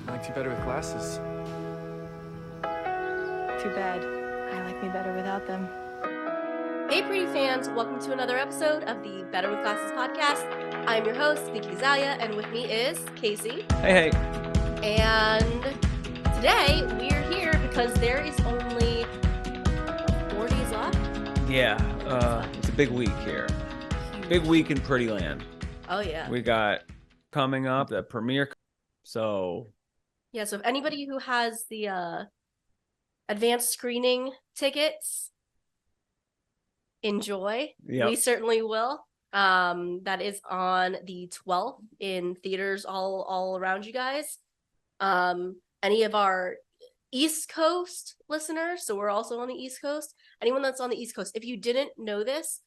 I liked you better with glasses. Too bad. I like me better without them. Hey, pretty fans! Welcome to another episode of the Better with Glasses podcast. I'm your host, Vicky Zalia, and with me is Casey. Hey. And today we're here because there is only 4 days left. Yeah, it's a big week here. Big week in Pretty Land. Oh yeah. We got coming up the premiere. So yeah. So if anybody who has the advanced screening tickets, enjoy. Yep. We certainly will. That is on the 12th in theaters all around you guys. Any of our East Coast listeners, so we're also on the East Coast. Anyone that's on the East Coast, if you didn't know this,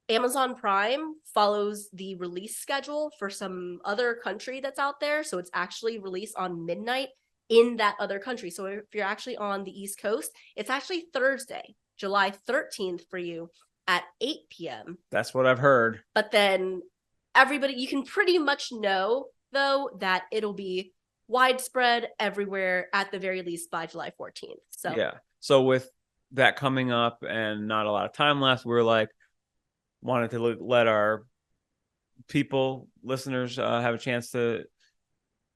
Amazon Prime follows the release schedule for some other country that's out there. So it's actually released on midnight in that other country. So if you're actually on the East Coast, it's actually Thursday, July 13th for you at 8 p.m. That's what I've heard. But then everybody, you can pretty much know, though, that it'll be widespread everywhere at the very least by July 14th. So yeah. So with that coming up and not a lot of time left, we're like, wanted to let our listeners have a chance to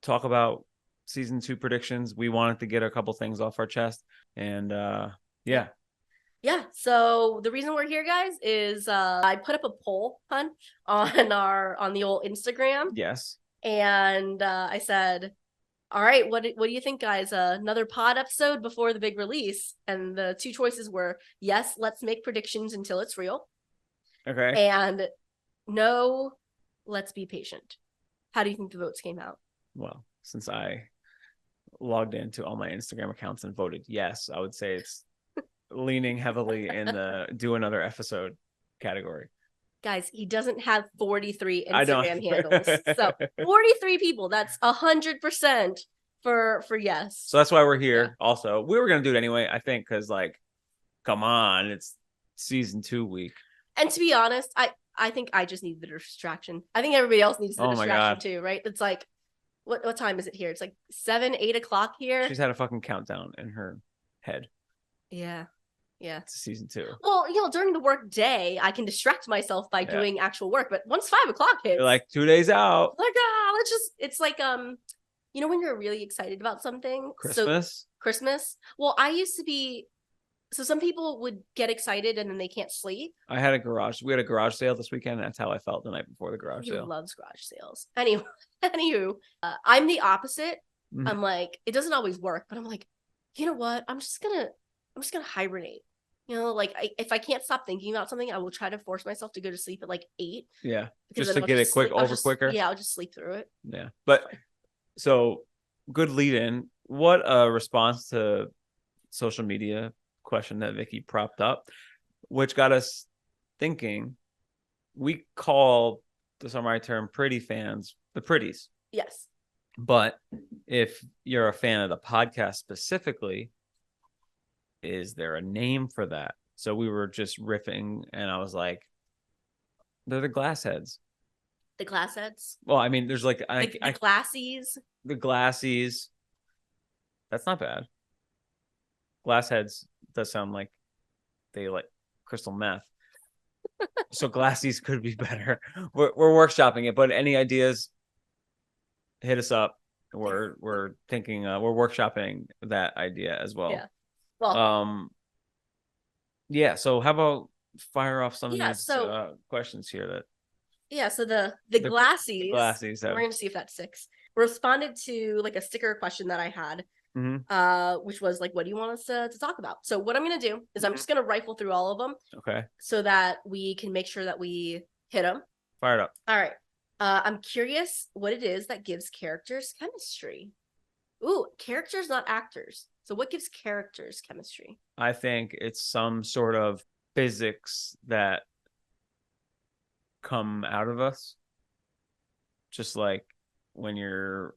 talk about season 2 predictions. We wanted to get a couple things off our chest, and yeah. So the reason we're here, guys, is I put up a poll on the old Instagram. Yes. And I said, all right, what do you think, guys? Another pod episode before the big release? And the two choices were yes, let's make predictions until it's real. Okay. And no, let's be patient. How do you think the votes came out? Well, since I logged into all my Instagram accounts and voted yes, I would say it's leaning heavily in the do another episode category. Guys, he doesn't have 43 Instagram handles. So 43 people, that's 100% for yes. So that's why we're here. Yeah. Also, we were going to do it anyway, I think, because come on, it's season 2 week. And to be honest, I think I just need the distraction. I think everybody else needs the distraction too, right? It's like, what time is it here? It's like 7, 8 o'clock here. She's had a fucking countdown in her head. Yeah. It's season 2. Well, during the work day, I can distract myself by doing actual work. But once 5 o'clock hits, you're like 2 days out. Like, it's like, when you're really excited about something. Christmas. Well, I used to be. So some people would get excited and then they can't sleep. We had a garage sale this weekend. And that's how I felt the night before the garage sale. He loves garage sales. Anywho, I'm the opposite. Mm-hmm. I'm like, it doesn't always work, but I'm like, you know what? I'm just gonna hibernate. You know, like if I can't stop thinking about something, I will try to force myself to go to sleep at like 8. Yeah, just to get it quicker. Yeah, I'll just sleep through it. Yeah, but so good lead in. What a response to social media question that Vicky propped up, which got us thinking. We call the summary term pretty fans the pretties. Yes. But if you're a fan of the podcast specifically, is there a name for that? So we were just riffing and I was like, they're the glassheads. The glassheads? Well, I mean, there's like the glassies. The glassies. That's not bad. Glassheads does sound like they like crystal meth. So glassies could be better. We're workshopping it, but any ideas, hit us up. We're thinking we're workshopping that idea as well. Yeah. Well, yeah. So how about fire off some of these questions here so the glassies. We're going to see if that's 6. Responded to like a sticker question that I had. Mm-hmm. Which was like, what do you want us to talk about? So what I'm going to do is I'm just going to rifle through all of them. Okay. So that we can make sure that we hit them. Fire it up. All right. I'm curious what it is that gives characters chemistry. Ooh, characters, not actors. So what gives characters chemistry? I think it's some sort of physics that come out of us. Just like when you're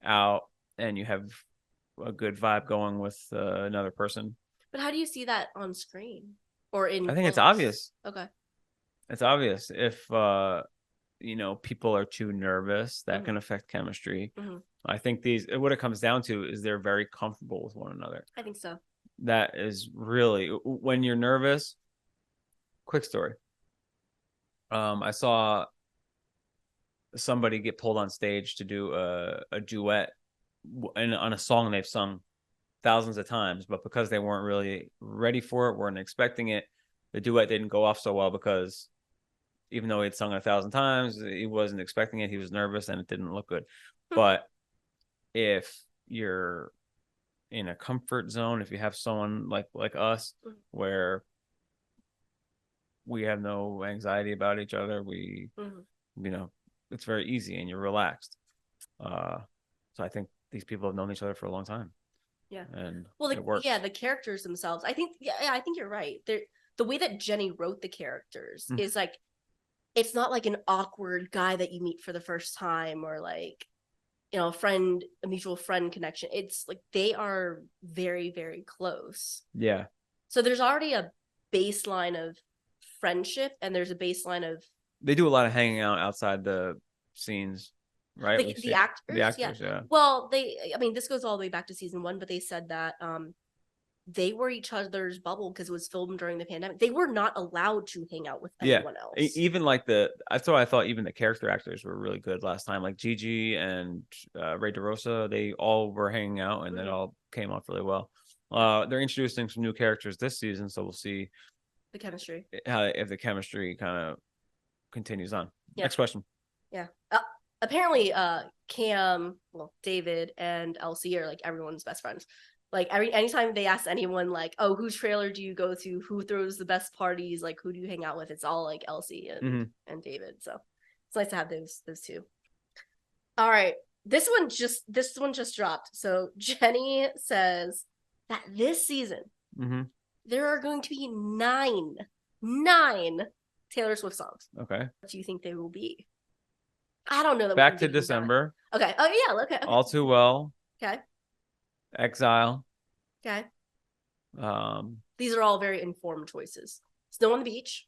out and you have a good vibe going with another person. But how do you see that on screen or in? I think it's obvious. Okay. It's obvious if people are too nervous. That Mhm. can affect chemistry. Mhm. I think what it comes down to is they're very comfortable with one another. I think so. That is really when you're nervous. Quick story. I saw somebody get pulled on stage to do a duet on a song they've sung thousands of times, but because they weren't really ready for it, weren't expecting it, the duet didn't go off so well because even though he'd sung it 1,000 times, he wasn't expecting it. He was nervous and it didn't look good. But if you're in a comfort zone, if you have someone like us where we have no anxiety about each other, it's very easy and you're relaxed. So I think these people have known each other for a long time. Yeah. And Well, it works. the characters themselves. I think I think you're right. The way that Jenny wrote the characters is like it's not like an awkward guy that you meet for the first time or like a mutual friend connection. It's like they are very, very close. Yeah. So there's already a baseline of friendship and there's a baseline of they do a lot of hanging out outside the scenes, right? the actors, yeah. Well, this goes all the way back to season 1, but they said that they were each other's bubble because it was filmed during the pandemic. They were not allowed to hang out with anyone else. Even like I thought even the character actors were really good last time. Like Gigi and Ray DeRosa, they all were hanging out and it all came off really well. They're introducing some new characters this season, so we'll see the chemistry. If the chemistry kind of continues on. Yeah. Next question. Yeah. Apparently, Cam, David, and Elsie are like everyone's best friends. Like anytime they ask anyone like, oh, whose trailer do you go to? Who throws the best parties? Like, who do you hang out with? It's all like Elsie and David. So it's nice to have those two. All right. This one just dropped. So Jenny says that this season there are going to be nine Taylor Swift songs. Okay. What do you think they will be? I don't know. That Back to December. Okay. Oh yeah. Okay. All Too Well. Okay. Exile. Okay. These are all very informed choices. Snow on the Beach.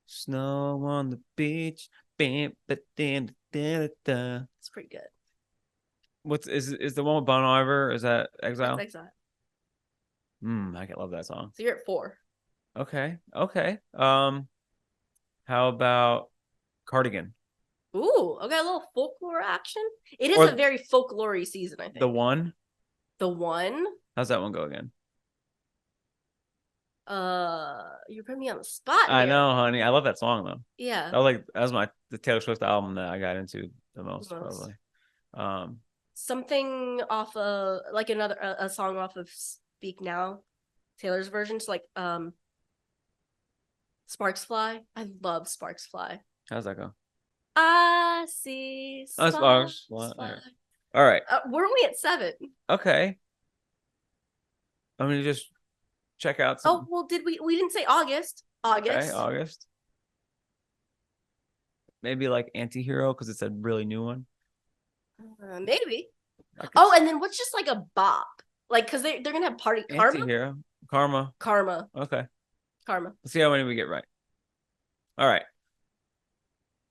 Snow on the Beach. It's pretty good. Is the one with Bon Iver? Is that Exile? That's Exile. I can love that song. So you're at 4. Okay. How about Cardigan? Ooh, okay, a little folklore action. It is a very folklore-y season, I think. The One? The One? How's that one go again? You put me on the spot. I know, honey. I love that song though. Yeah. That was the Taylor Swift album that I got into the most. Probably. Something off of like a song off of Speak Now, Taylor's version. So like Sparks Fly. I love Sparks Fly. How's that go? I see Sparks Fly. All right. We're only at 7. Okay. I'm gonna just check out some... Oh, well, we didn't say August. Okay, August. Maybe like Anti-Hero because it's a really new one. Maybe. Oh, and then what's just like a bop? Like, because they're going to have Party Karma? Anti-Hero. Karma. Okay. Karma. Let's see how many we get right. All right.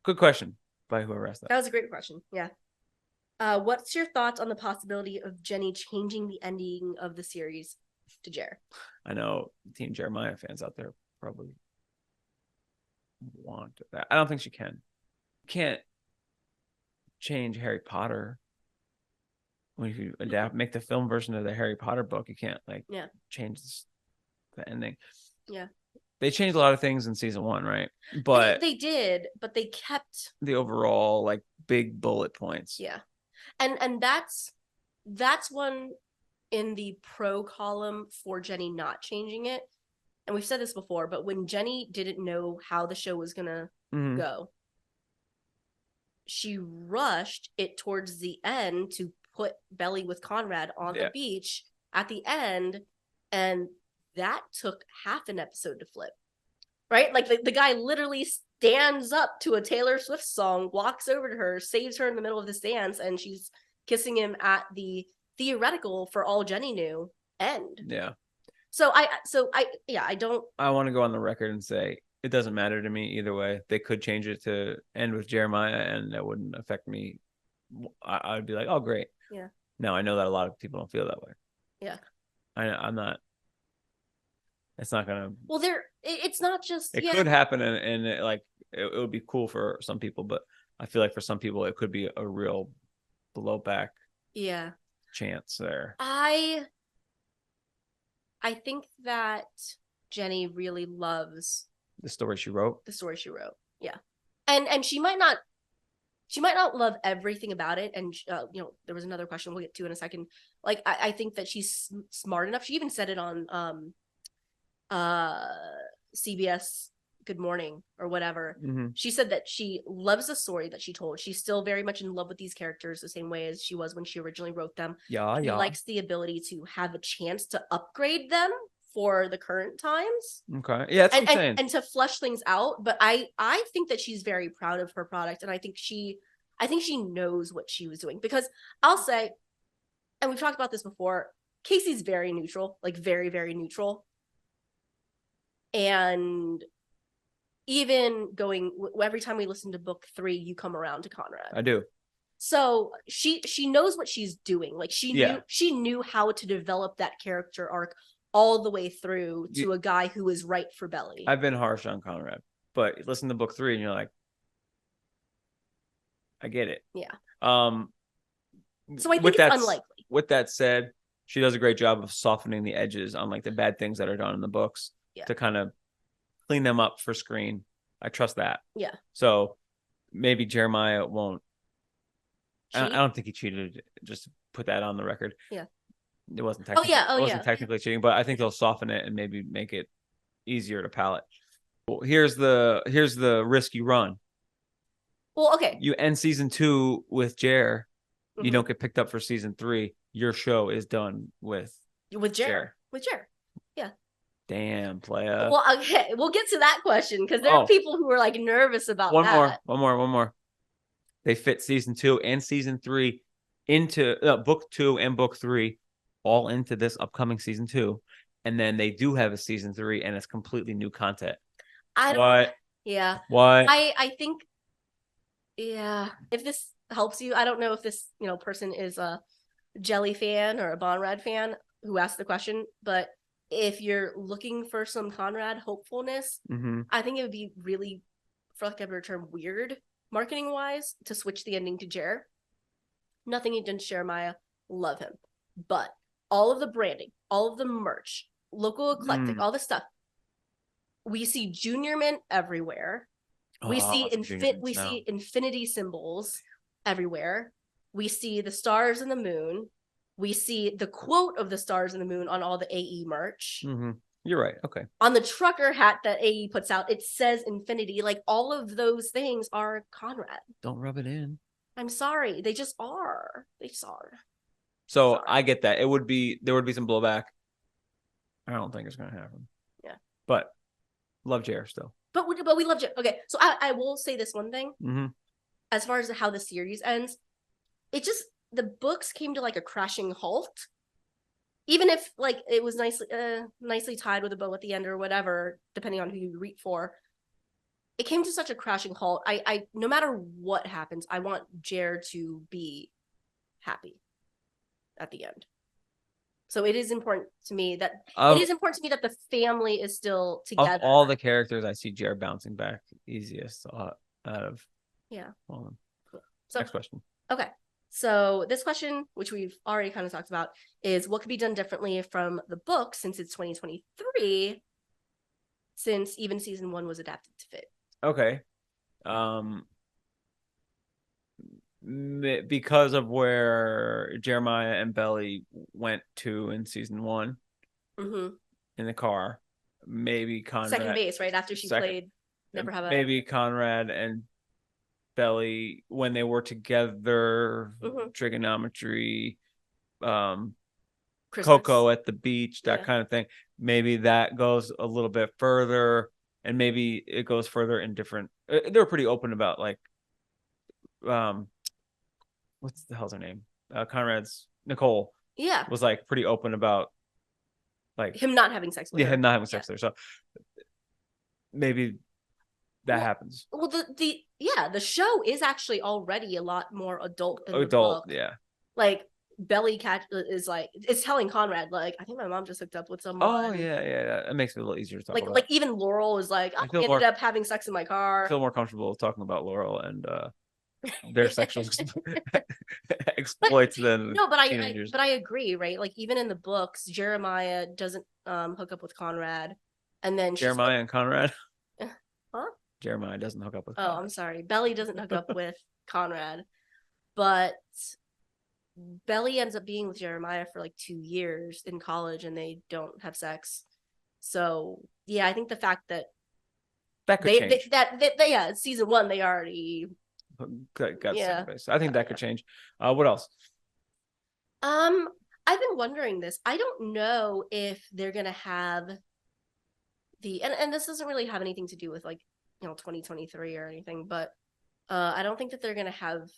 Good question by whoever asked that. That was a great question. Yeah. What's your thoughts on the possibility of Jenny changing the ending of the series to Jer? I know Team Jeremiah fans out there probably want that. I don't think she can. Can't change Harry Potter. When you make the film version of the Harry Potter book, you can't change the ending. Yeah. They changed a lot of things in season 1, right? But they did, but they kept the overall like big bullet points. Yeah. And that's one in the pro column for Jenny not changing it. And we've said this before, but when Jenny didn't know how the show was gonna go, she rushed it towards the end to put Belly with Conrad on the beach at the end, and that took half an episode to flip. Right? Like the guy literally stands up to a Taylor Swift song, walks over to her, saves her in the middle of this dance, and she's kissing him at the theoretical, for all Jenny knew, end. Yeah. So I want to go on the record and say it doesn't matter to me either way. They could change it to end with Jeremiah, and that wouldn't affect me. I'd be like, oh, great. Yeah. Now I know that a lot of people don't feel that way. Yeah. I'm not. It's not gonna. Well, it's not just. It could happen, and it would be cool for some people, but I feel like for some people it could be a real blowback. Yeah. Chance there. I think that Jenny really loves the story she wrote. Yeah. And she might not love everything about it. And there was another question we'll get to in a second. Like, I think that she's smart enough. She even said it on CBS Good Morning or whatever. Mm-hmm. She said that she loves the story that she told. She's still very much in love with these characters the same way as she was when she originally wrote them. She likes the ability to have a chance to upgrade them for the current times. Okay. Yeah, that's what I'm saying. And to flesh things out. But I think that she's very proud of her product, and I think she knows what she was doing. Because I'll say, and we've talked about this before, Casey's very neutral, like very, very neutral. And even every time we listen to book 3, you come around to Conrad. I do. So she knows what she's doing. Like she knew how to develop that character arc all the way through to a guy who is right for Belly. I've been harsh on Conrad, but listen to book 3 and you're like, I get it. Yeah. So I think it's unlikely. With that said, she does a great job of softening the edges on like the bad things that are done in the books to kind of clean them up for screen. I trust that. Yeah. So maybe Jeremiah won't. I don't think he cheated. Just to put that on the record. Yeah. It wasn't technically. It wasn't technically cheating, but I think they'll soften it and maybe make it easier to palate. Well, here's the risk you run. Well, okay. You end season 2 with Jer. Mm-hmm. You don't get picked up for season 3. Your show is done with Jer. With Jer. Yeah. Damn, playa. Well, okay, we'll get to that question because there are people who are like nervous about that. One more. They fit season 2 and season 3 into book 2 and book 3 all into this upcoming season 2, and then they do have a season 3 and it's completely new content. Yeah. What? I think. Yeah. If this helps you, I don't know if this person is a Jelly fan or a Bonrad fan who asked the question, but if you're looking for some Conrad hopefulness, I think it would be really, for lack of a better term, weird marketing wise to switch the ending to Jer. Nothing against Jeremiah, love him, but all of the branding, all of the merch, local eclectic, all this stuff. We see Junior Mint everywhere. We see infinity symbols everywhere. We see the stars and the moon. We see the quote of the stars and the moon on all the AE merch. Mm-hmm. You're right. Okay. On the trucker hat that AE puts out, it says infinity. Like all of those things are Conrad. Don't rub it in. I'm sorry. They just are. They just are. So sorry. I get that. There would be some blowback. I don't think it's going to happen. Yeah. But love Jer still. But we love Jer. Okay. So I will say this one thing. Mm-hmm. As far as how the series ends, the books came to like a crashing halt. Even if like it was nicely tied with a bow at the end or whatever, depending on who you read for, it came to such a crashing halt. I no matter what happens, I want Jer to be happy at the end. So it is important to me that the family is still together. Of all the characters, I see Jer bouncing back easiest out of all of them. Cool. So next question. Okay. So this question, which we've already kind of talked about, is what could be done differently from the book since it's 2023, since even season 1 was adapted to fit. Okay. Because of where Jeremiah and Belly went to in season 1 in the car, maybe Conrad second base right after she played Never Have a maybe Conrad and Belly when they were together, trigonometry, Coco at the beach, that kind of thing. Maybe that goes a little bit further, and maybe it goes further in different. They were pretty open about like, what's the hell's her name? Conrad's Nicole. Yeah, was like pretty open about like him not having sex with her. him not having sex with her. So maybe that happens. Well, the show is actually already a lot more adult than the Adult, book. yeah. Like Belly Cat is like, it's telling Conrad, like, I think my mom just hooked up with someone. Oh yeah. That makes it a little easier to talk about. Like even Laurel is like, I ended up having sex in my car. I feel more comfortable talking about Laurel and their sexual exploits than no, but teenagers. I agree, right? Like even in the books, Jeremiah doesn't hook up with Conrad, and then Jeremiah and Conrad. Huh? Jeremiah doesn't hook up with. Oh, Conrad. I'm sorry. Belly doesn't hook up with Conrad, but Belly ends up being with Jeremiah for like 2 years in college, and they don't have sex. So yeah, I think the fact that could change. Yeah, season 1 they already got yeah. I think that could change. What else? I've been wondering this. I don't know if they're gonna have and this doesn't really have anything to do with like 2023 or anything, but I don't think that they're gonna have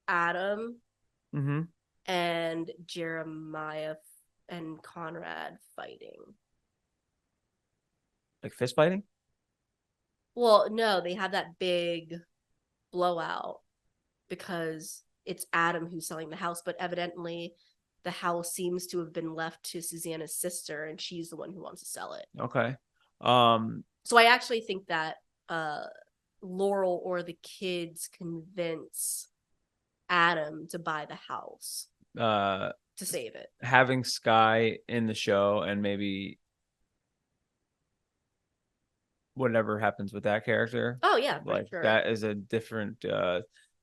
Adam and Jeremiah and Conrad fighting. Like fist fighting? Well, no, they have that big blowout because it's Adam who's selling the house, but evidently the house seems to have been left to Susanna's sister, and she's the one who wants to sell it. Okay. So I actually think that Laurel or the kids convince Adam to buy the house to save it. Having Sky in the show and maybe whatever happens with that character. Oh yeah, like sure. That is a different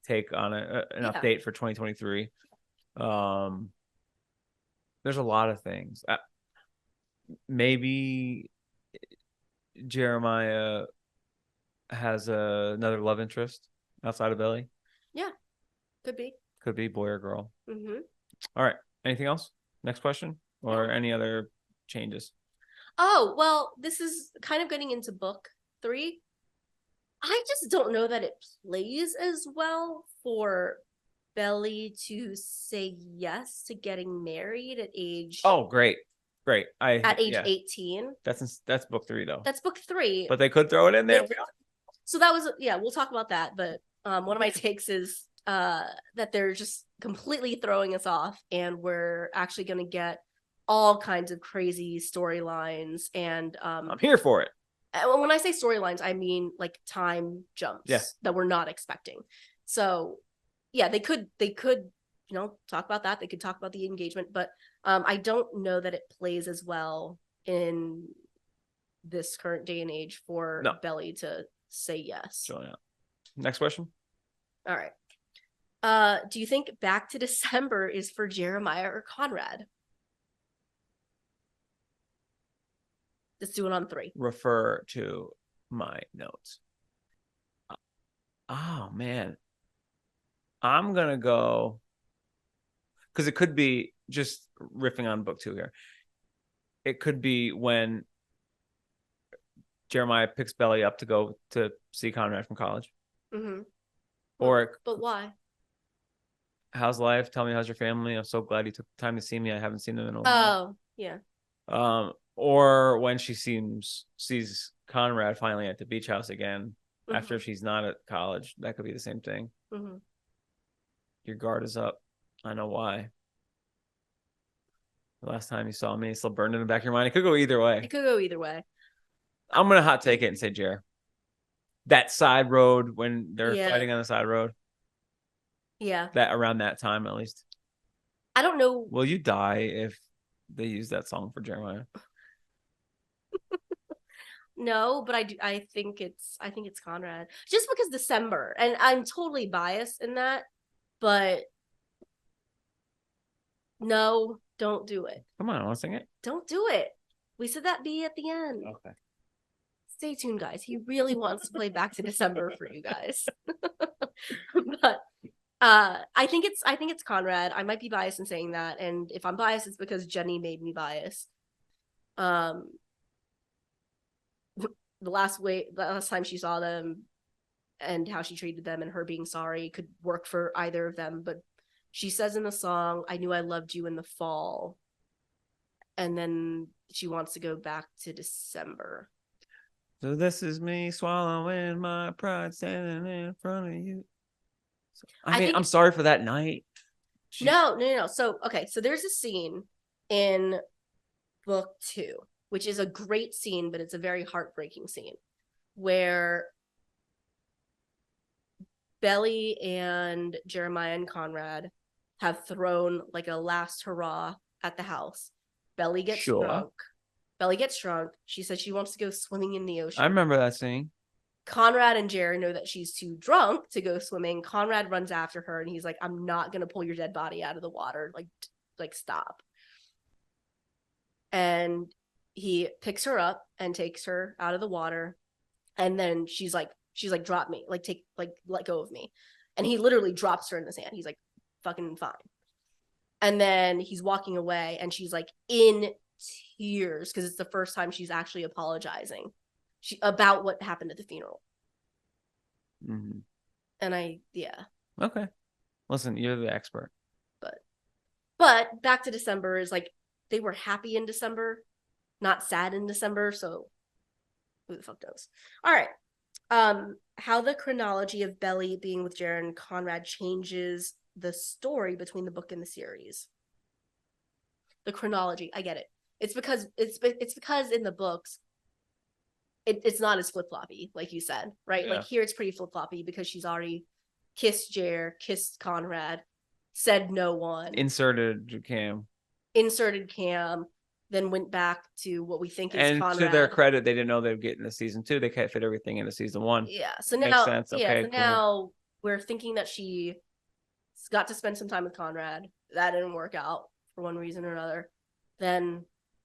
take on an update for 2023. There's a lot of things. Maybe Jeremiah has another love interest outside of Belly. Yeah, could be boy or girl. All right, anything else? Next question, or any other changes? Oh, well, this is kind of getting into book 3. I just don't know that it plays as well for Belly to say yes to getting married at age. Oh, great. At age 18. That's book 3 though. That's book 3. But they could throw it in there. So that was we'll talk about that. But one of my takes is that they're just completely throwing us off, and we're actually going to get all kinds of crazy storylines. And I'm here for it. When I say storylines, I mean like time jumps that we're not expecting. So yeah, they could talk about that. They could talk about the engagement, but I don't know that it plays as well in this current day and age for Belly to say yes. Sure, yeah. Next question. All right. Do you think Back to December is for Jeremiah or Conrad? Let's do it on 3. Refer to my notes. Oh man. I'm gonna go because it could be just riffing on book 2 here. It could be when Jeremiah picks Belly up to go to see Conrad from college. Or but why? How's life? Tell me, how's your family? I'm so glad you took the time to see me. I haven't seen them in a while. Oh, yeah. Or when she sees Conrad finally at the beach house again after she's not at college. That could be the same thing. Your guard is up. I know why. The last time you saw me, it's still burned in the back of your mind. It could go either way. I'm gonna hot take it and say Jer. That side road when they're fighting on the side road. Yeah. That around that time at least. I don't know. Will you die if they use that song for Jeremiah? No, but I think it's Conrad. Just because December, and I'm totally biased in that, but no, don't do it. Come on, I want to sing it. Don't do it. We said that be at the end. Okay. Stay tuned, guys. He really wants to play Back to December for you guys. But I think it's Conrad. I might be biased in saying that, and if I'm biased, it's because Jenny made me biased. The last time she saw them and how she treated them and her being sorry could work for either of them, but she says in the song, I knew I loved you in the fall, and then she wants to go back to December. So this is me swallowing my pride, standing in front of you. So, I mean, think- I'm sorry for that night. No. So okay, so there's a scene in book 2, which is a great scene, but it's a very heartbreaking scene where Belly and Jeremiah and Conrad have thrown like a last hurrah at the house. Belly gets Sure. drunk. Belly gets drunk. She says she wants to go swimming in the ocean. I remember that scene. Conrad and Jared know that she's too drunk to go swimming. Conrad runs after her and he's like, I'm not gonna pull your dead body out of the water. Like stop. And he picks her up and takes her out of the water. And then she's like, drop me. Let go of me. And he literally drops her in the sand. He's like, fucking fine. And then he's walking away and she's like in tears because it's the first time she's actually apologizing about what happened at the funeral. Mm-hmm. And Okay. Listen, you're the expert. But back to December is like they were happy in December, not sad in December. So who the fuck knows? All right. How the chronology of Belly being with Jared and Conrad changes the story between the book and the series. The chronology, I get it. It's because in the books, it's not as flip floppy, like you said, right? Yeah. Like here, it's pretty flip floppy because she's already kissed Jared, kissed Conrad, said no one, Inserted Cam. then went back to what we think is And Conrad. to their credit, they didn't know they'd get into season 2. They can't fit everything into season 1. Yeah. So Makes now, sense. yeah. Okay, So cool. now we're thinking that she got to spend some time with Conrad. That didn't work out for one reason or another. Then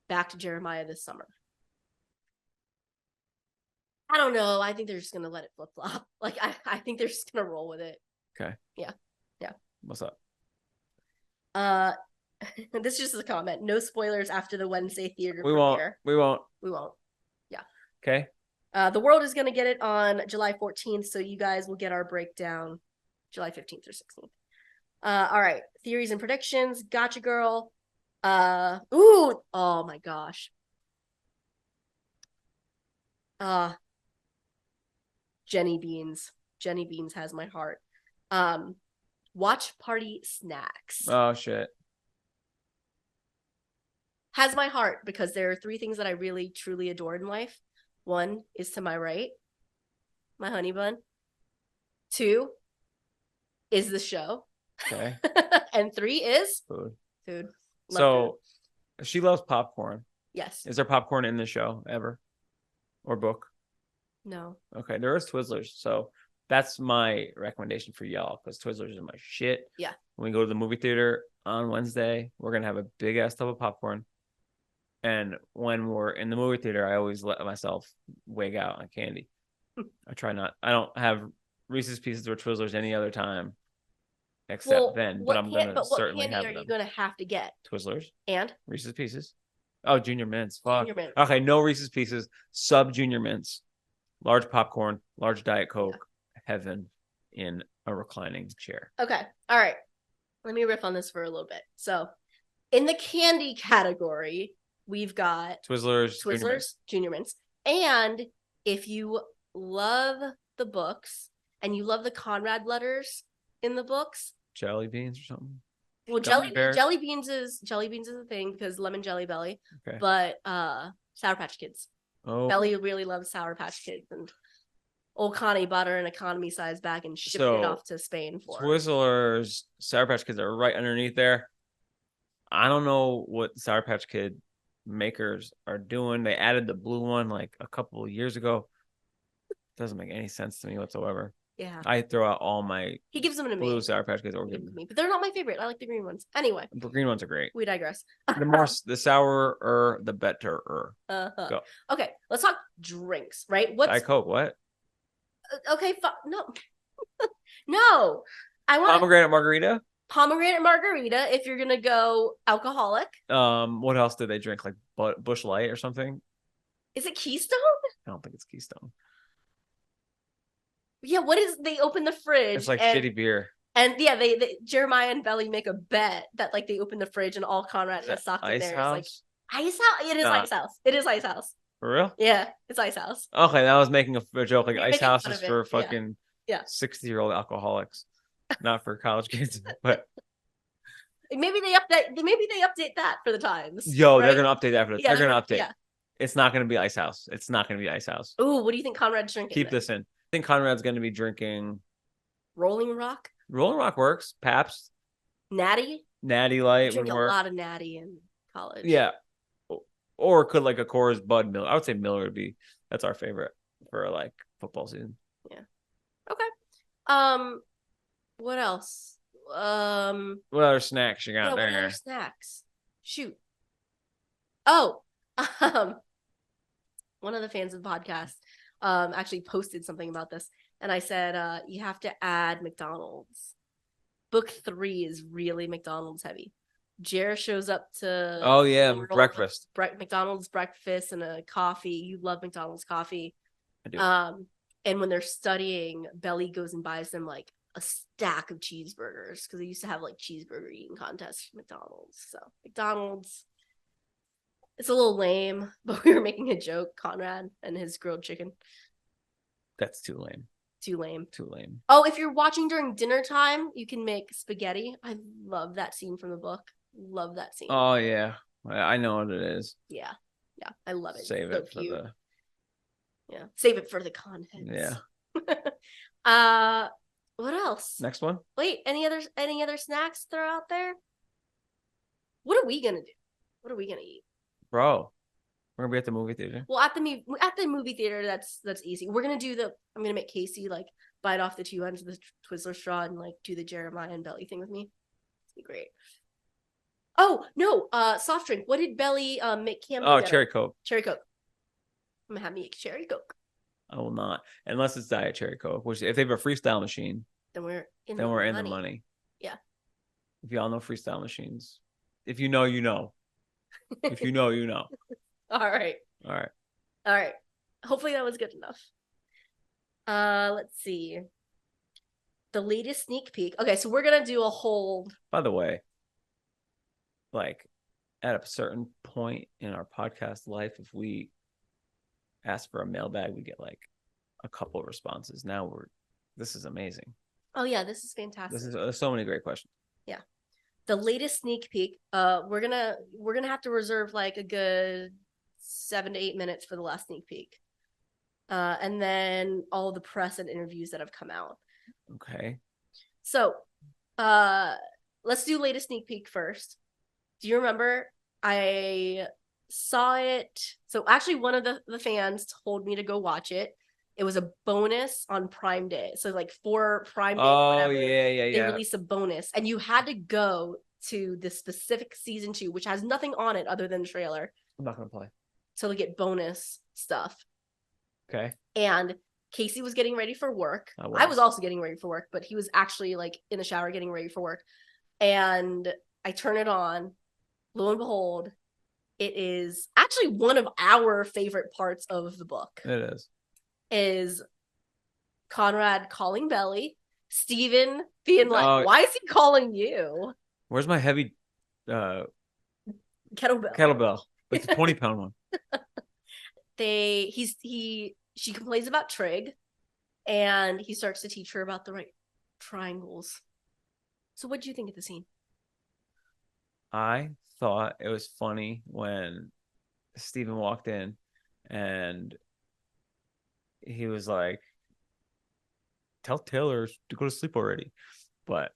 back to Jeremiah this summer. I don't know. I think they're just gonna let it flip flop. Like I think they're just gonna roll with it. Okay. Yeah. What's up? This is just a comment. No spoilers after the Wednesday theater We won't. premiere. We won't. We won't. Yeah. Okay. The world is gonna get it on July 14th, so you guys will get our breakdown July 15th or 16th. All right. Theories and predictions. Gotcha Girl. Oh my gosh. Jenny Beans. Jenny Beans has my heart. Watch party snacks. Oh shit. Has my heart because there are 3 things that I really truly adore in life. 1 is to my right, my honey bun. 2 is the show. Okay. And 3 is Food. food. So she loves popcorn. Yes. Is there popcorn in the show ever? Or book? No. Okay, there is Twizzlers. So that's my recommendation for y'all because Twizzlers are my shit. Yeah. When we go to the movie theater on Wednesday, we're gonna have a big ass tub of popcorn. And when we're in the movie theater, I always let myself wig out on candy. I don't have Reese's Pieces or Twizzlers any other time except then, but I'm gonna certainly have them. What candy are you gonna have to get? Twizzlers, And Reese's Pieces. Oh, Junior Mints. Fuck. Junior Mint. Okay, no Reese's Pieces. Sub Junior Mints. Large popcorn. Large Diet Coke. Heaven in a reclining chair. Okay. All right. Let me riff on this for a little bit. So, in the candy category, we've got Twizzlers. Junior Mints. Junior Mints. And if you love the books and you love the Conrad letters in the books, Jelly beans or something. well, Gummy bears? jelly beans is a thing because lemon jelly belly. Okay. But Sour Patch Kids. Oh. Belly really loves Sour Patch Kids, and old Connie bought her an economy size bag and shipped So, it off to Spain for her. Twizzlers, Sour Patch Kids are right underneath there. I don't know what Sour Patch Kid makers are doing. They added the blue one like a couple of years ago. Doesn't make any sense to me whatsoever. Yeah. I throw out all my He gives them to blue me. Sour Patch Kids or He gives them to me. But they're not my favorite. I like the green ones. Anyway, the green ones are great. we digress. The sourer, the better. Uh-huh. Go. Okay, let's talk drinks, right? What's Diet Coke, what? okay? No, no. I want Pomegranate margarita. pomegranate margarita if you're gonna go alcoholic. What else did they drink? Like Bush Light or something? Is it Keystone? I don't think it's Keystone. Yeah. What is? They open the fridge. It's like and, shitty beer. And yeah, they Jeremiah and Belly make a bet that like they open the fridge and all Conrad Is has that stock in Ice there. House? It's like Ice House. It is Nah. Ice House. It is Ice House. For real? Yeah, it's Ice House. Okay, that was making a joke. Like You're ice making house fun is of it. for Yeah. fucking Yeah. 60-year-old alcoholics, not for college kids. But Maybe they update that for the times. yo, right? they're gonna update that. Yeah, They're gonna update. Yeah. It's not gonna be Ice House. It's not gonna be Ice House. Ooh, what do you think Conrad's drinking? Keep this in. I think Conrad's gonna be drinking Rolling Rock, Rolling Rock works. Pabst, Natty. Natty Light Drink would a work. lot of Natty in college. Yeah. Or could like a Coors Bud Miller. I would say Miller would be. That's our favorite for like football season. Yeah. Okay. What else? What other snacks you got What there? other snacks? Shoot. Oh, one of the fans of the podcast actually posted something about this, and I said you have to add McDonald's. Book 3 is really McDonald's heavy. Jer shows up to Oh yeah, breakfast. McDonald's breakfast and a coffee. You love McDonald's coffee. I do. And when they're studying, Belly goes and buys them like a stack of cheeseburgers because they used to have like cheeseburger eating contests at McDonald's. So McDonald's, it's a little lame, but we were making a joke, Conrad and his grilled chicken. That's too lame. Too lame. Too lame. Oh, if you're watching during dinner time, you can make spaghetti. I love that scene from the book. Love that scene. Oh yeah, I know what it is. Yeah, I love it. Save it for cute. the. Yeah, save it for the content. Yeah. What else? Next one. Wait, any other snacks that are out there? What are we gonna do? What are we gonna eat? Bro, we're gonna be at the movie theater. Well, at the movie theater, that's easy. We're gonna do I'm gonna make Casey like bite off the 2 ends of the Twizzler straw and like do the Jeremiah and Belly thing with me. It'd be great. Oh no, soft drink. What did Belly make Cam? Oh, cherry Coke. Cherry Coke. I'm gonna have me a cherry Coke. I will not, unless it's Diet Cherry Coke. Which, if they have a freestyle machine, Then we're in the money. Yeah. If y'all know freestyle machines, if you know, you know. If you know, you know. All right. Hopefully that was good enough. Let's see. The latest sneak peek. Okay, so we're gonna do a whole. By the way, like at a certain point in our podcast life, if we ask for a mailbag, we get like a couple of responses. Now this is amazing. Oh yeah, this is fantastic. There's so many great questions. Yeah. The latest sneak peek. We're gonna have to reserve like a good 7 to 8 minutes for the last sneak peek. And then all the press and interviews that have come out. Okay. So, let's do latest sneak peek first. Do you remember? I saw it. So actually one of the fans told me to go watch it. It was a bonus on Prime Day. So like for Prime Day, Oh, yeah. they released a bonus. And you had to go to the specific season 2, which has nothing on it other than the trailer. I'm not going to play. So to get bonus stuff. Okay. And Casey was getting ready for work. I was also getting ready for work, but he was actually like in the shower getting ready for work. And I turn it on. Lo and behold, it is actually one of our favorite parts of the book. It is Conrad calling Belly, Steven being like, why is he calling you? Where's my heavy kettlebell? Like the 20-pound one. She complains about trig, and he starts to teach her about the right triangles. So what did you think of the scene? I thought it was funny when Steven walked in and he was like, tell Taylor to go to sleep already. But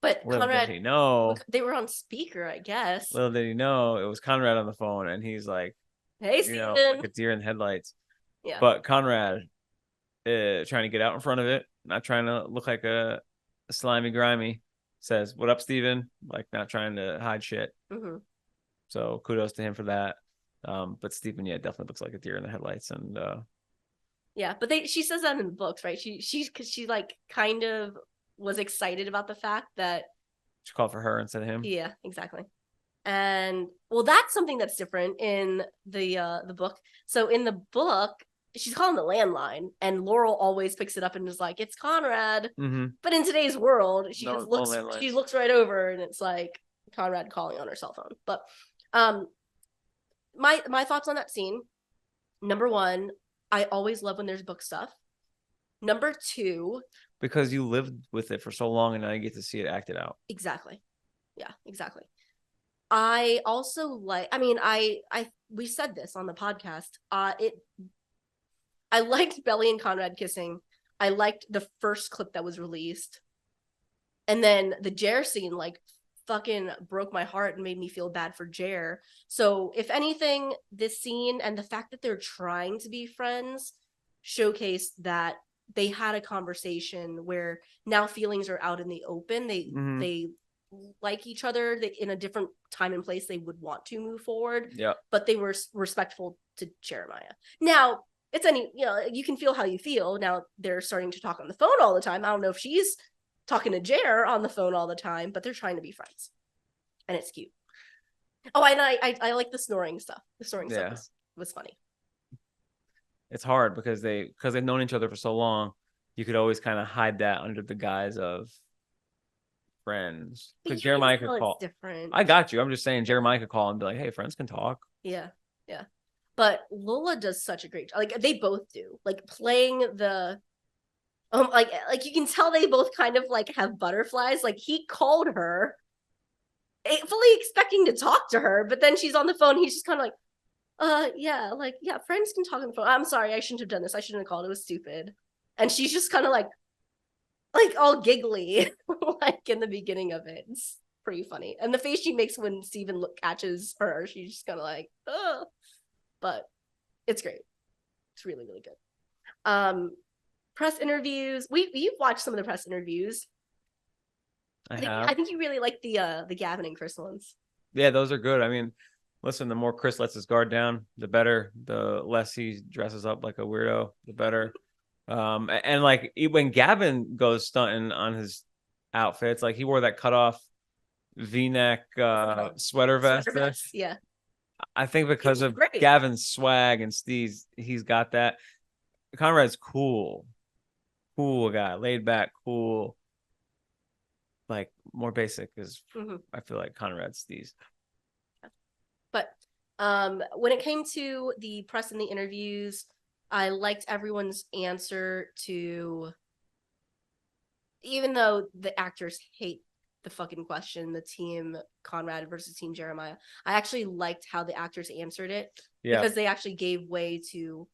Conrad, did he know? They were on speaker, I guess. Little did he know it was Conrad on the phone, and he's like, hey, Steven. Like a deer in the headlights. Yeah. But Conrad, trying to get out in front of it, not trying to look like a slimy grimy, says, what up, Steven? Like, not trying to hide shit. Mm-hmm. So kudos to him for that. But Steven, definitely looks like a deer in the headlights. And yeah, but she says that in the books, right? Because she like kind of was excited about the fact that she called for her instead of him. Yeah, exactly. And well, that's something that's different in the book. So in the book, she's calling the landline, and Laurel always picks it up and is like, "It's Conrad." Mm-hmm. But in today's world, she just looks. She looks right over, and it's like Conrad calling on her cell phone. But my thoughts on that scene. Number one, I always love when there's book stuff. Number two, Because you lived with it for so long and now you get to see it acted out. exactly. Yeah, exactly. I also like, I mean, we said this on the podcast. I liked Belly and Conrad kissing. I liked the first clip that was released. And then the Jer scene, like, fucking broke my heart and made me feel bad for Jer. So, if anything, this scene and the fact that they're trying to be friends showcased that they had a conversation where now feelings are out in the open. They like each other. In a different time and place they would want to move forward. Yeah. But they were respectful to Jeremiah. Now, it's you can feel how you feel. Now they're starting to talk on the phone all the time. I don't know if she's talking to Jer on the phone all the time, but they're trying to be friends. And it's cute. Oh, and I like the snoring stuff. The snoring stuff was funny. It's hard because they've known each other for so long. You could always kind of hide that under the guise of friends. Because Jeremiah could call. It's different. I got you. I'm just saying Jeremiah could call and be like, hey, friends can talk. Yeah. Yeah. But Lola does such a great job. Like, they both do. Like, playing the like you can tell they both kind of like have butterflies. Like, he called her fully expecting to talk to her, but then she's on the phone. He's just kind of like, yeah, friends can talk on the phone. I'm sorry, I shouldn't have done this. I shouldn't have called. It was stupid. And she's just kind of like all giggly, like in the beginning of it. It's pretty funny. And the face she makes when Steven catches her, she's just kind of like, oh. But it's great. It's really, really good. Press interviews. You've watched some of the press interviews. I think you really like the Gavin and Chris ones. Yeah, those are good. I mean, listen, the more Chris lets his guard down, the better. The less he dresses up like a weirdo, the better. And like when Gavin goes stunting on his outfits, like he wore that cutoff V-neck sweater vest. Yeah. I think because of Gavin's swag and Steve's, he's got that. Conrad's cool guy, laid back, cool. Like more basic is I feel like Conrad Steve's. But when it came to the press and the interviews, I liked everyone's answer to, even though the actors hate the fucking question, the team Conrad versus team Jeremiah, I actually liked how the actors answered it. Yeah. Because they actually gave way to,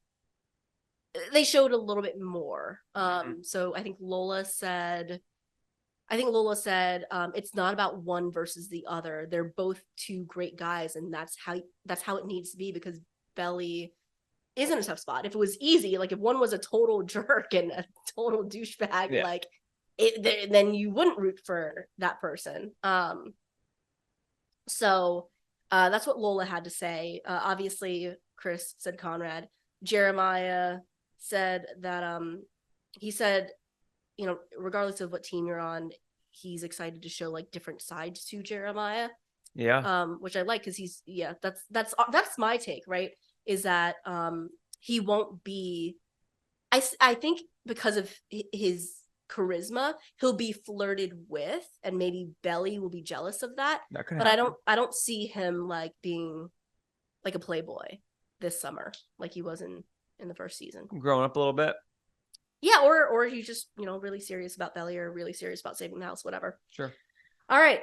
they showed a little bit more. So I think Lola said, it's not about one versus the other. They're both two great guys, and that's how it needs to be, because Belly is in a tough spot. If it was easy, like if one was a total jerk and a total douchebag, then you wouldn't root for that person. So that's what Lola had to say. Obviously, Chris said Conrad. Jeremiah said that he said, regardless of what team you're on, he's excited to show like different sides to Jeremiah. Yeah. Which I like, because that's my take, right? Is that he won't be, I think because of his charisma, he'll be flirted with, and maybe Belly will be jealous of that. But I don't see him like being like a playboy this summer like he was in the first season. Growing up a little bit. Yeah, or he's just, really serious about Belly, or really serious about saving the house, whatever. Sure. All right.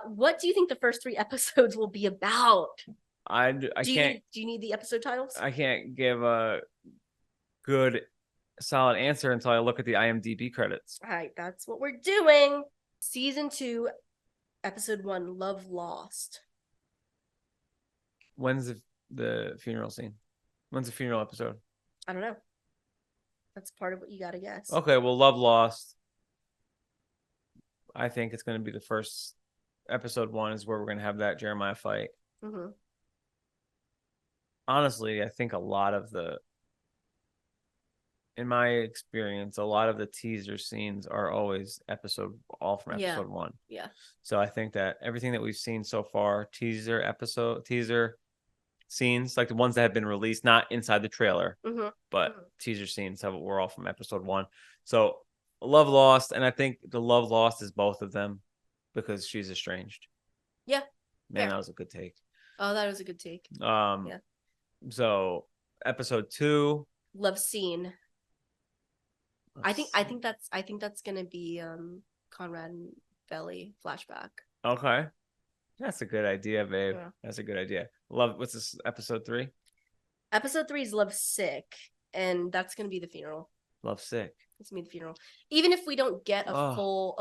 What do you think the first 3 episodes will be about? Do you need the episode titles? I can't give a good solid answer until I look at the IMDb credits. All right, that's what we're doing. Season 2, episode 1, Love Lost. When's the funeral scene? When's the funeral episode? I don't know. That's part of what you gotta guess. Okay, well, Love Lost. I think it's going to be the first episode 1 is where we're going to have that Jeremiah fight. Mm-hmm. Honestly, I think in my experience, a lot of the teaser scenes are always all from episode 1. Yeah. So I think that everything that we've seen so far, teaser scenes, like the ones that have been released, not inside the trailer, but teaser scenes were all from episode 1. So Love Lost, and I think the Love Lost is both of them because she's estranged. Yeah. Man, that was a good take. Oh, that was a good take. Yeah. So episode 2. Love scene. I think that's gonna be Conrad and Belly flashback. Okay. That's a good idea, babe. Yeah. That's a good idea. Love. What's this? Episode 3. Episode 3 is Love Sick, and that's gonna be the funeral. Love sick. It's gonna be the funeral. Even if we don't get Oh.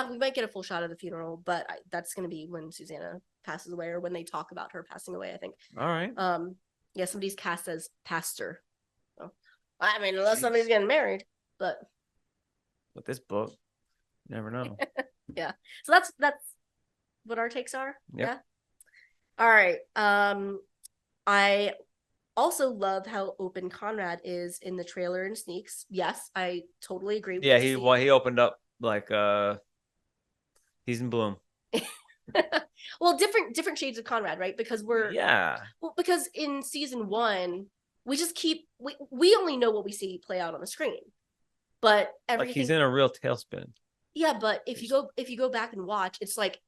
we might get a full shot of the funeral, but that's gonna be when Susanna passes away, or when they talk about her passing away. I think. All right. Yeah, somebody's cast as pastor. So, I mean, unless somebody's getting married, but With this book, you never know. yeah. So that's what our takes are. Yep. Yeah. All right. I also love how open Conrad is in the trailer and sneaks. Yes, I totally agree. Yeah, he opened up like he's in bloom. Well, different shades of Conrad, right? Because because in season 1, we just we only know what we see play out on the screen. But everything, like he's in a real tailspin. Yeah, but if you go back and watch, it's like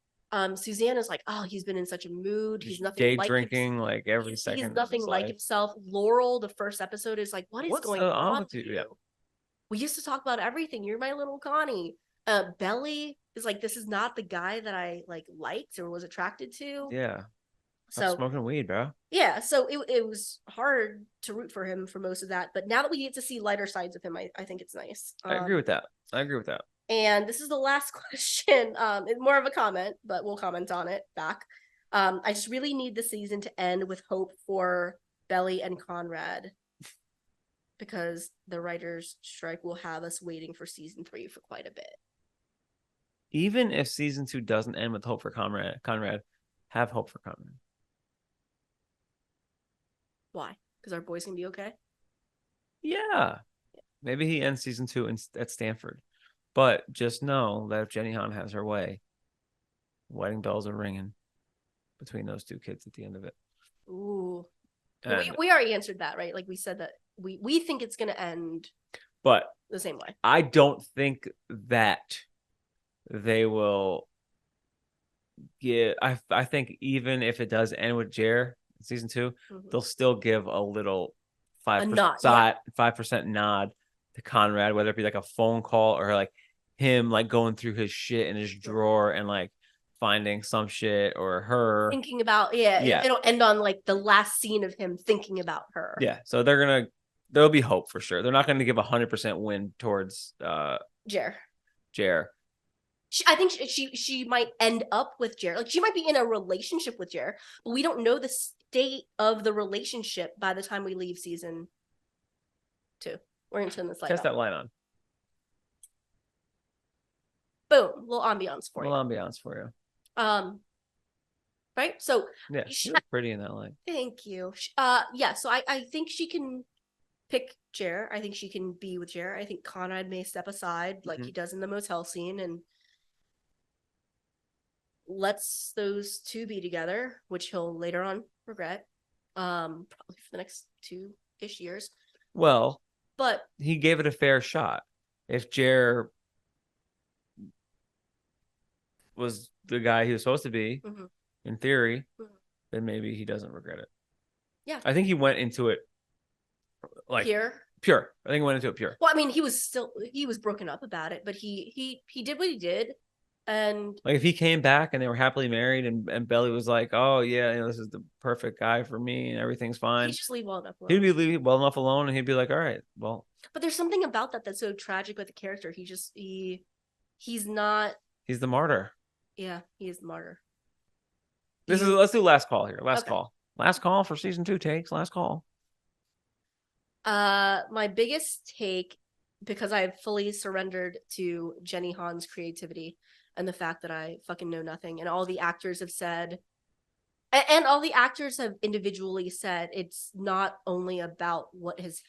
Susanna's like, oh, he's been in such a mood. He's nothing day like drinking like every second. He's nothing like himself. Laurel, the first episode, is like, what's going on with you? Yeah. We used to talk about everything. You're my little Connie. Belly is like, this is not the guy that I liked or was attracted to. Yeah. So smoking weed, bro. Yeah, so it was hard to root for him for most of that. But now that we get to see lighter sides of him, I think it's nice. I agree with that. And this is the last question. It's more of a comment, but we'll comment on it back. I just really need the season to end with hope for Belly and Conrad, because the writers' strike will have us waiting for season 3 for quite a bit. Even if season 2 doesn't end with hope for Conrad, have hope for Conrad. Why? Because our boy's gonna be okay? Yeah. Maybe he ends season 2 at Stanford. But just know that if Jenny Han has her way, wedding bells are ringing between those two kids at the end of it. Ooh. We already answered that, right? Like we said that we think it's going to end the same way. I don't think that they will give... I think even if it does end with Jer in season 2, they'll still give a little 5% nod to Conrad, whether it be like a phone call or like him like going through his shit in his drawer and like finding some shit, or her thinking about it'll end on like the last scene of him thinking about her. Yeah, so there'll be hope for sure. They're not going to give 100% win towards Jer. I think she might end up with Jer. Like she might be in a relationship with Jer, but we don't know the state of the relationship by the time we leave season 2. We're gonna turn this light Test on. that light on. Boom, little ambiance for you. Right. So yeah, she looks pretty in that light. Thank you. Yeah. So I think she can pick Jer. I think she can be with Jer. I think Conrad may step aside like he does in the motel scene and lets those two be together, which he'll later on regret. Probably for the next 2-ish years. Well, but he gave it a fair shot. If Jer was the guy he was supposed to be, in theory, then maybe he doesn't regret it. Yeah. I think he went into it like pure. I think he went into it pure. Well, I mean, he was broken up about it, but he did what he did. And like if he came back and they were happily married and Belly was like, oh yeah, this is the perfect guy for me and everything's fine. He'd just leave well enough alone. He'd be well enough alone and he'd be like, all right, well. But there's something about that that's so tragic with the character. He's not. He's the martyr. Yeah, he is the martyr. Let's do last call here. Last call for season 2 takes. Last call. My biggest take, because I've fully surrendered to Jenny Han's creativity and the fact that I fucking know nothing, and all the actors have said, and all the actors have individually said, it's not only about what's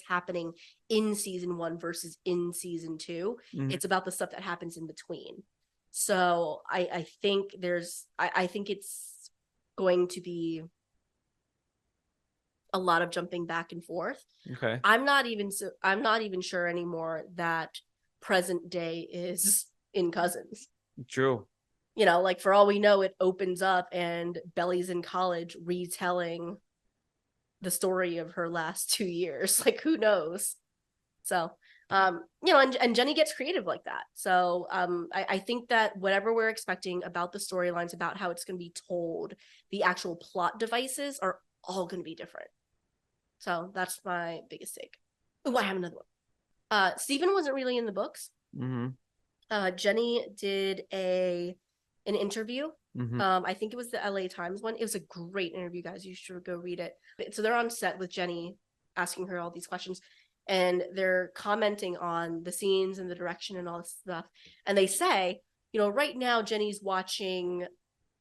happening in season 1 versus in season 2. It's about the stuff that happens in between. So I think I think it's going to be a lot of jumping back and forth. Okay. I'm not even sure anymore that present day is in Cousins. True. Like for all we know, it opens up and Belly's in college retelling the story of her last 2 years. Like, who knows? So, you know, and Jenny gets creative like that. So I think that whatever we're expecting about the storylines, about how it's going to be told, the actual plot devices are all going to be different. So that's my biggest take. Oh, I have another one. Stephen wasn't really in the books. Jenny did an interview. I think it was the LA Times one. It was a great interview, guys. You should go read it. So they're on set with Jenny, asking her all these questions, and they're commenting on the scenes and the direction and all this stuff. And they say, you know, right now Jenny's watching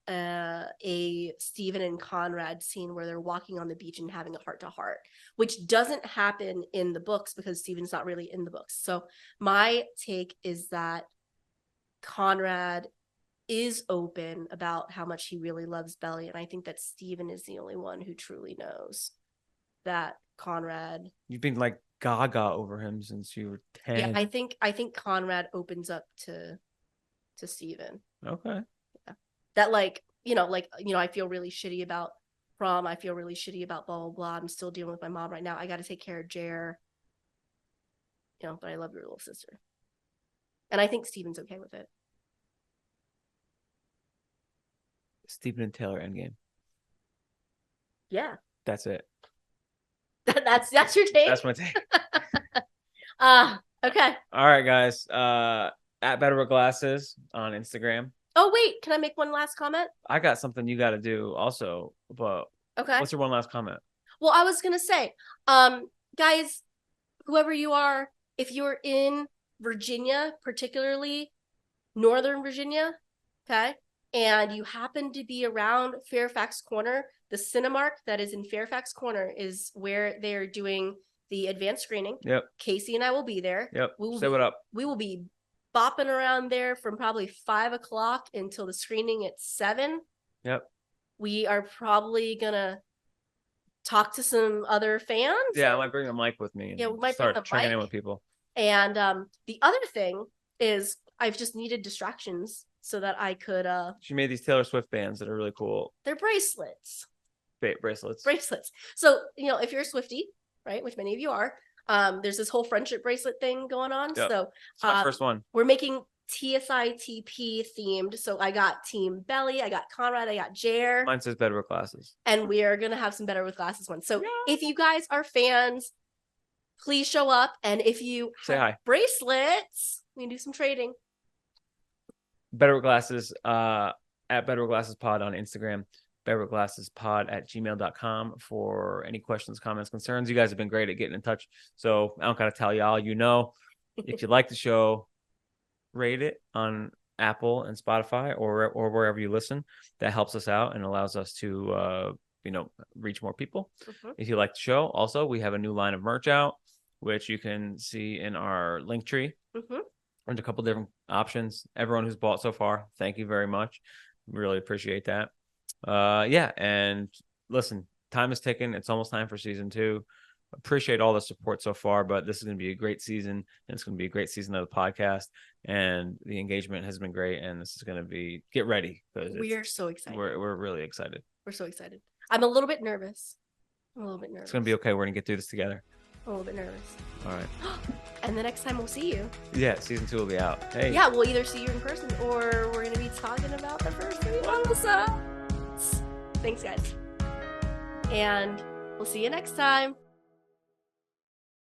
a Stephen and Conrad scene where they're walking on the beach and having a heart-to-heart, which doesn't happen in the books because Stephen's not really in the books. So my take is that Conrad is open about how much he really loves Belly, and I think that Stephen is the only one who truly knows that Conrad. You've been like gaga over him since you were 10. Yeah, I think Conrad opens up to Stephen. Okay. Yeah. That like, I feel really shitty about prom. I feel really shitty about blah, blah, blah. I'm still dealing with my mom right now. I got to take care of Jer. You know, but I love your little sister. And I think Stephen's okay with it. Stephen and Taylor endgame. Yeah. That's it. That's your take? That's my take. Okay. All right, guys. At Better with Glasses on Instagram. Oh, wait. Can I make one last comment? I got something you got to do also, but okay. What's your one last comment? Well, I was going to say, guys, whoever you are, if you're in Virginia, particularly Northern Virginia, okay, and you happen to be around Fairfax Corner, the Cinemark that is in Fairfax Corner is where they're doing the advanced screening. Yep. Casey and I will be there. Yep. Say what up. We will be bopping around there from probably 5 o'clock until the screening at 7. Yep. We are probably gonna talk to some other fans. Yeah, I might bring a mic with me. Yeah, we might start bring a checking mic. in with people. And the other thing is I've just needed distractions so that I could She made these Taylor Swift bands that are really cool. They're bracelets. Bracelets. So, you know, if you're a Swiftie, right, which many of you are, there's this whole friendship bracelet thing going on. Yep. So it's my first one. We're making TSITP themed. So I got Team Belly, I got Conrad, I got Jer. Mine says Better with Glasses. And we are gonna have some Better with Glasses ones. So if you guys are fans, please show up. And if you say hi, bracelets, we can do some trading. Better with Glasses, at Better with Glasses Pod on Instagram, betterwithglassespod@gmail.com for any questions, comments, concerns. You guys have been great at getting in touch, so I don't gotta tell y'all. You know, if you like the show, rate it on Apple and Spotify or wherever you listen. That helps us out and allows us to reach more people. If you like the show, also we have a new line of merch out, which you can see in our link tree. There's a couple different options. Everyone who's bought so far, thank you very much. Really appreciate that. And listen, time is ticking. It's almost time for season 2. Appreciate all the support so far, but this is going to be a great season, and it's going to be a great season of the podcast, and the engagement has been great, and this is going to be, get ready. We are so excited. We're really excited. We're so excited. I'm a little bit nervous. It's going to be okay. We're going to get through this together. I'm a little bit nervous. All right. And the next time we'll see you. Yeah, season 2 will be out. Hey. Yeah, we'll either see you in person or we're going to be talking about the first 3 episodes. Thanks, guys. And we'll see you next time.